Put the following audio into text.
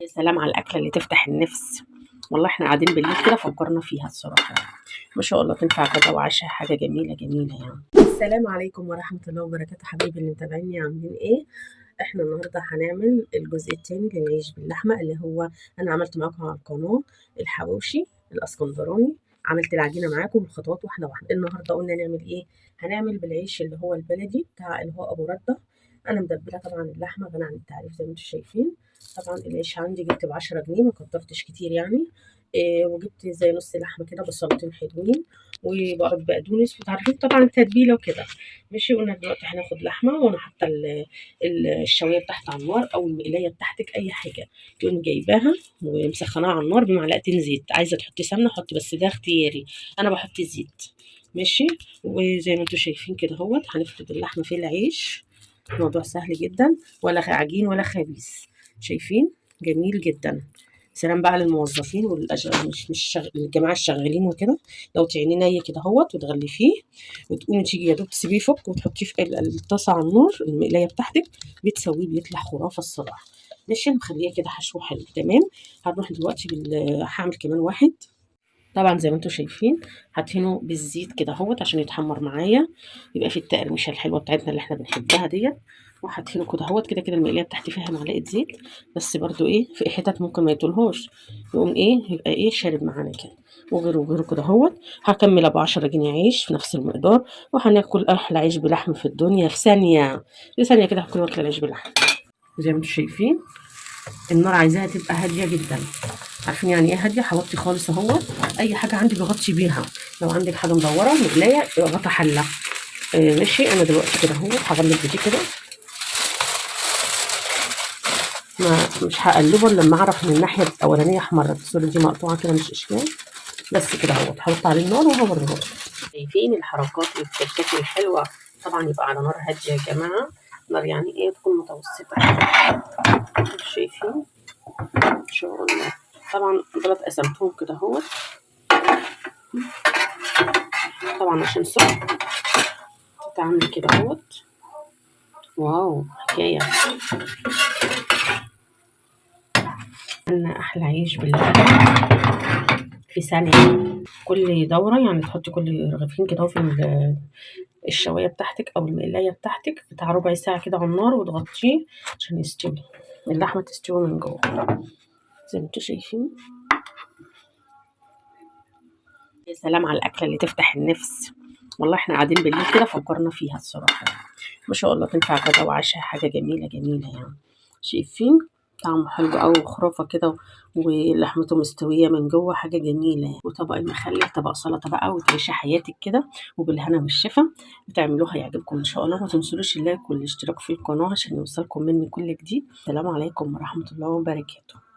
يا سلام على الأكلة اللي تفتح النفس. والله احنا قاعدين بالليل كده فكرنا فيها الصراحة يعني. ما شاء الله تنفع غدا وعشاء، حاجة جميلة جميلة يعني. السلام عليكم ورحمة الله وبركاته حبايبي اللي متابعيني، عاملين ايه؟ احنا النهارده هنعمل الجزء التاني للعيش باللحمة، اللي هو انا عملته معاكم على القناة الحواوشي الاسكندراني. عملت العجينة معاكم بالخطوات واحدة واحدة. النهارده قلنا نعمل ايه؟ هنعمل بالعيش اللي هو البلدي بتاع اللي هو ابو ردة. انا مدبله طبعا اللحمه غني عن التعريف زي ما انتم شايفين. طبعا العيش عندي جبت ب10 جنيه، ما كترتش كتير يعني. إيه، وجبت زي نص لحمه كده، بصلتين حلوين وبقرة بقدونس، وتعرفين طبعا التتبيله وكده. ماشي، قلنا دلوقتي هناخد لحمه، وانا حاطه الشوايه بتاعت على النار او المقلايه بتاعتك اي حاجه. تقوم جايباها ومسخناها على النار بمعلقتين زيت. عايزه تحطي سمنه حطي، بس ده اختياري، انا بحط زيت. ماشي، وزي ما انتم شايفين كده اهوت هنفرد اللحمه في العيش. الموضوع سهل جدا، ولا عجين ولا خبيث. شايفين؟ جميل جدا. سلام بقى للموظفين مش الجماعه الشغالين وكده. لو تعينيه ني كده اهوت وتغلفيه، وتقومي تيجي يا دوب تسيبيه يفك وتحطيه في الطاسه على النار المقلايه بتاعتك، بتسويه بيطلع خرافه الصراحه. ماشي، نخليه كده حشو حلو تمام. هنروح دلوقتي هعمل كمان واحد. طبعا زي ما انتم شايفين هدهنه بالزيت كده اهوت عشان يتحمر معايا، يبقى في التقرمشه الحلوه بتاعتنا اللي احنا بنحبها ديت. وهدهنه كده اهوت، كده كده المقليه بتاعتي فيها معلقه زيت، بس برضو ايه في حتت ممكن ما يطولهاش، يقوم ايه يبقى ايه شارب معانا كده. وغيره وغيره كده اهوت. هكمل ب10 جنيه عيش في نفس المقدار، وهناكل احلى عيش بلحم في الدنيا في ثانيه. في ثانيه كده هكون واكله العيش بلحم. زي ما انتم شايفين النار عايزاها تبقى هاديه جدا. عارفين يعني ايه هاديه؟ حوطي خالص اهو. اي حاجه عندك غطي بيها. لو عندك حاجه مدوره مقلايه غطا حله. ماشي، انا دلوقتي كده اهو هغلب بدي كده. ما مش هقلبه الا لما اعرف ان الناحيه الاولانيه احمرت، الصوره دي مقطوعه كده مش اشكال. بس كده اهو هحط عليه النار وهوريه. شايفين الحركات والتركات الحلوه؟ طبعا يبقى على نار هاديه يا جماعه. نار يعني ايه تكون متوسطه. شايفين؟ ان شاء الله. طبعا دولت قسمتهم كده اهو، طبعا عشان سخن تتعمل كده اهوت. واو حكايه. عملنا احلى عيش باللحمه في ثانيه. كل دوره يعني تحطي كل رغيفين كده في الشوايه بتاعتك او المقلايه بتاعتك بتاع ربع ساعه كده على النار، وتغطيه عشان يستوي اللحمه، تستوي من جوه زي ما انتم شايفين. يا سلام على الأكلة اللي تفتح النفس. والله احنا قاعدين بالليل كده فكرنا فيها الصراحة يعني. ما شاء الله تنفع غدا وعشاء، حاجة جميلة جميلة يعني. شايفين؟ طعمه حلو أوي وخرافة كده، ولحمته مستوية من جوه، حاجة جميلة يعني. وطبق المخلل، طبق سلطة بقى، وتعيشي حياتك كده وبالهنا والشفا. بتعملوها يعجبكم إن شاء الله. ما تنسوش اللايك والاشتراك في القناة عشان يوصلكم مني كل جديد. السلام عليكم ورحمة الله وبركاته.